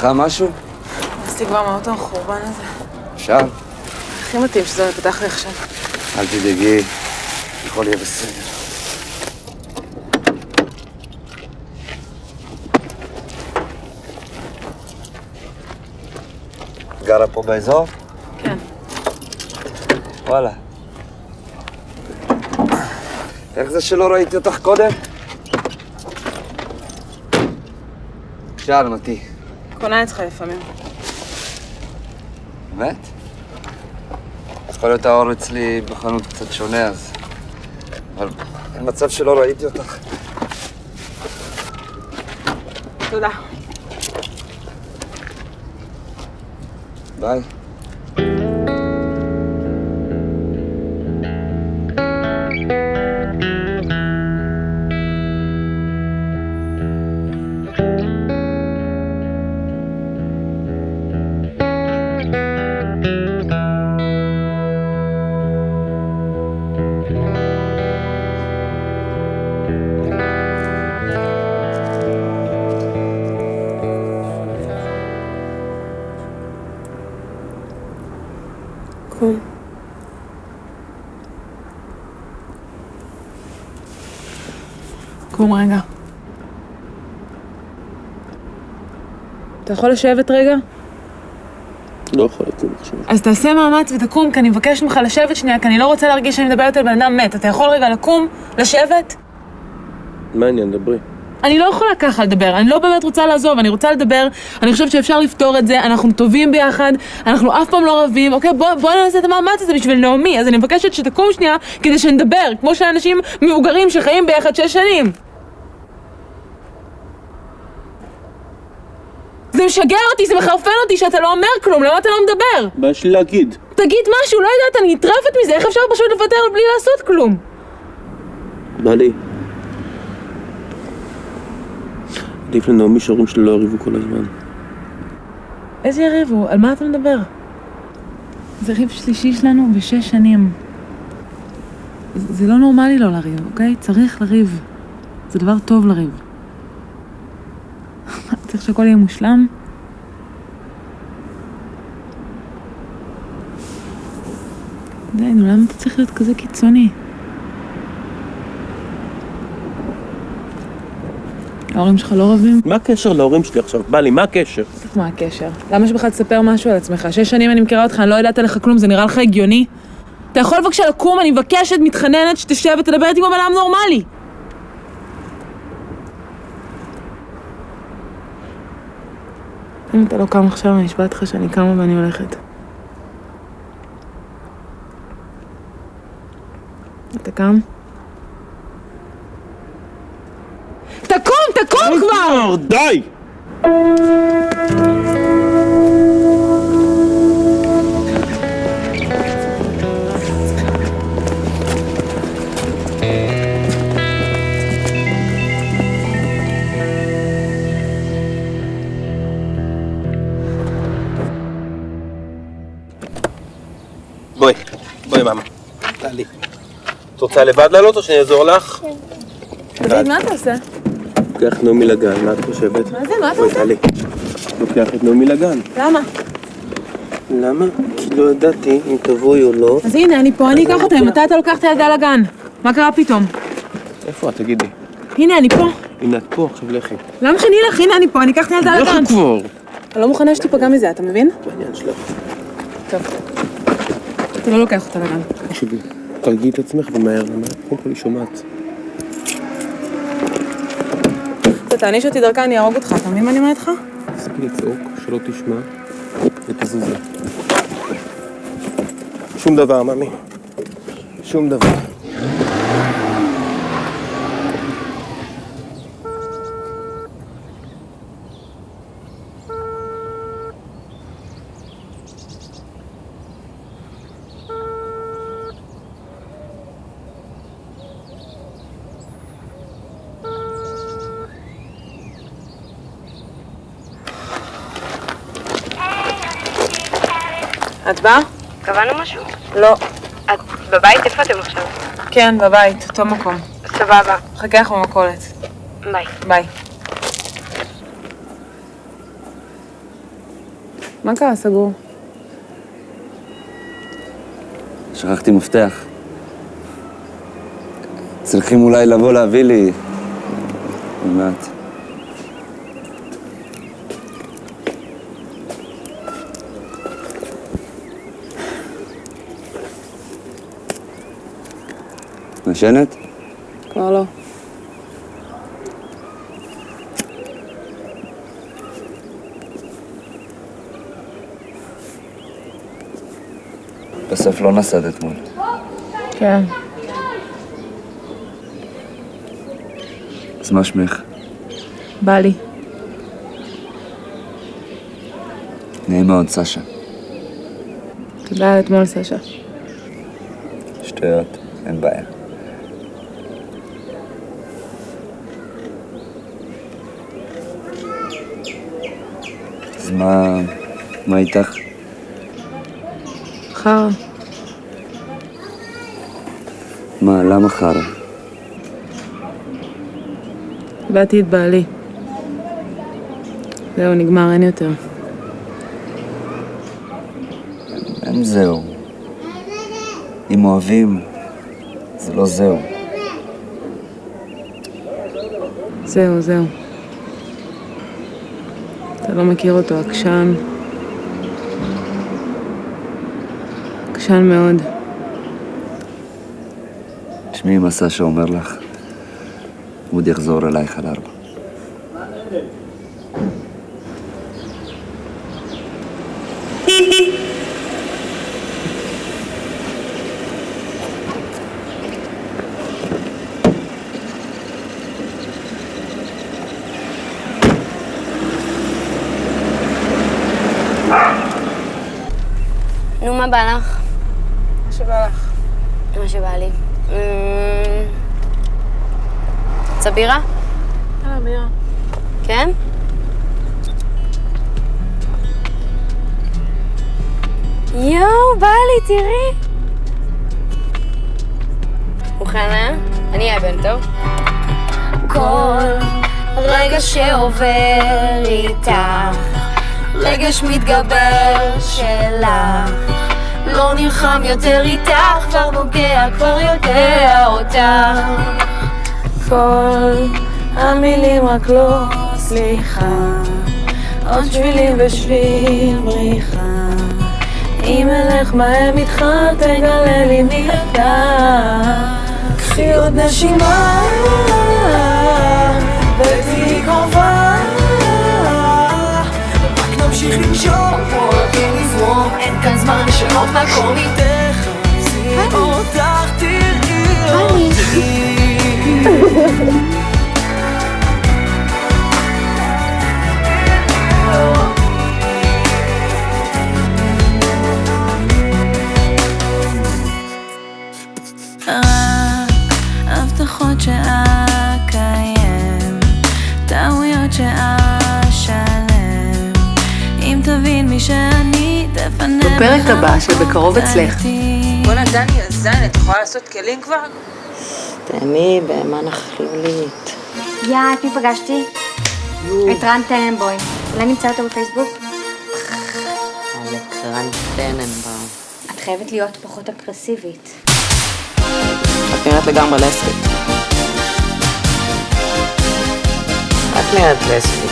צריכה משהו? עשיתי כבר מהאוטו החורבן הזה. אפשר? הכי מתאים שזה מפתח לי עכשיו. אל תדאגי, הכל יהיה בסדר. גרה פה באזור? כן. וואלה. איך זה שלא ראיתי אותך קודם? שאל אותי. קונה אצלך לפעמים. באמת? אז יכול להיות האור אצלי בחנות קצת שונה אז. אבל אין מצב שלא ראיתי אותך. תודה. ביי. קום. קום רגע. אתה יכול לשבת רגע? לא יכול לקום עכשיו. אז תעשה מאמץ ותקום, כי אני מבקש ממך לשבת שנייה, כי אני לא רוצה להרגיש שאני מדברת על בן אדם מת. אתה יכול רגע לקום, לשבת? מה העניין? דברי. אני לא יכולה ככה לדבר, אני לא באמת רוצה לעזוב, אני רוצה לדבר, אני חושבת שאפשר לפתור את זה, אנחנו טובים ביחד, אנחנו אף פעם לא רבים, אוקיי? בוא נעשה את המאמץ הזה בשביל נעמי, אז אני מבקשת שתקום שנייה כדי שנדבר, כמו שאנשים מבוגרים שחיים ביחד 6 שנים. זה משגע אותי, זה מחרפן אותי שאתה לא אומר כלום, למה אתה לא מדבר? מה יש לי להגיד? תגיד משהו, לא יודעת, אני נטרפת מזה, איך אפשר פשוט לוותר בלי לעשות כלום? בא לי. עדיף לנעמי שההורים שלי לא יריבו כל הזמן. איזה יריבו? על מה אתה מדבר? זה ריב שלישי שלנו ב6 שנים. זה לא נורמלי לא לריב, אוקיי? צריך לריב. זה דבר טוב לריב. צריך שהכל יהיה מושלם? די, נו, למה אתה צריך להיות כזה קיצוני? ההורים שלך לא רבים? מה הקשר להורים שלי עכשיו? בא לי, מה הקשר? בטח מה הקשר? למה שבכלל תספר משהו על עצמך? 6 שנים אני מכירה אותך, אני לא יודעת עליך כלום, זה נראה לך הגיוני? אתה יכול בבקשה לקום, אני מבקשת, מתחננת, שתשב ותדבר איתי כמו בן אדם נורמלי. אם אתה לא קם עכשיו, אני אשבע לך שאני קמה ואני הולכת. אתה קם? תקום כבר! די! בואי מאמה. תעלי. את רוצה לבד לעלות או שאני אעזור לך? דוד, מה אתה עושה? לוקח את נעמי לגן, מה את חושבת? מה זה? מה אתה עושה? תעלי. לוקח את נעמי לגן. למה? למה? כי לא ידעתי אם תבואי או לא. אז הנה, אני פה, אני אקח אותה. מתי אתה לוקח את הילדה לגן? מה קרה פתאום? איפה את? תגידי. הנה, אני פה. הנה את פה, עכשיו לכי. למה שאני אלך? הנה, אני פה, אני אקח את הילדה לגן. לכי כבר. אני לא מוכנה שתיפגע מזה, אתה מבין? בעניין שלך. טוב. אתה לא לוקח אותה לגן. תקשיבי, תרגיעי את עצמך ומהר, קודם כל היא שומעת. אתה תעניש אותי דרכה, אני ארוג אותך. אתה מבין מה אני אומרת לך? תפסיקי לצעוק, שלא תשמע, ותזוזי. שום דבר, ממי. שום דבר. את באה? קבענו משהו? לא. את בבית? איפה אתם עכשיו? כן, בבית, אותו מקום. סבבה. חכה לך במכולת. ביי. ביי. מה קרה, סגור? שכחתי מפתח. צריכים אולי לבוא להביא לי מעט. נשנת? כבר לא. בסוף לא נסעת אתמול. כן. אז מה שמך? בא לי. נעים מאוד, סשה. תודה על אתמול, סשה. שטויות, אין בעיה. אז מה איתך? חרא. מה, למה חרא? באתי את בעלי. זהו, נגמר, אין יותר. אין זהו. אם אוהבים, זה לא זהו. זהו. אתה לא מכיר אותו, עקשן. עקשן מאוד. תשמעי מה סשה אומר לך. הוא עוד יחזור אלייך על 4. נו, מה בא לך? מה שבא לך. מה שבא לי. צבירה? יאללה, בירה. כן? יואו, בא לי, תראי. מוכנה? אני אהיה בן טוב. כל רגע שעובר איתך, רגש מתגבר שלך, לא נלחם יותר איתך, כבר נוגע, כבר יודע אותך. כל המילים רק לא סליחה, עוד שבילים בשביל בריחה. אם אלך מהר איתך תגלה לי מי אתה. קחי עוד נשימה ותהי קרובה, רק נמשיך לנשום, אוהבים לזרום, אין כאן זמן לשנות מקום. תחפשי אותך, תראי אותי. רק הבטחות שאקיים, טעויות שאשלם. אם תבין מי שאני תפנה בפרק הבא שבקרוב אצלך. בואנה דני, הזין, את יכולה לעשות כלים כבר? תאמי, בהמה נכלולית. את מי פגשתי? את רן טננבוים. אולי נמצא אותו בפייסבוק? עלק רן טננבוים. את חייבת להיות פחות אגרסיבית. את נראית לגמרי לסבית. את נראית לסבית.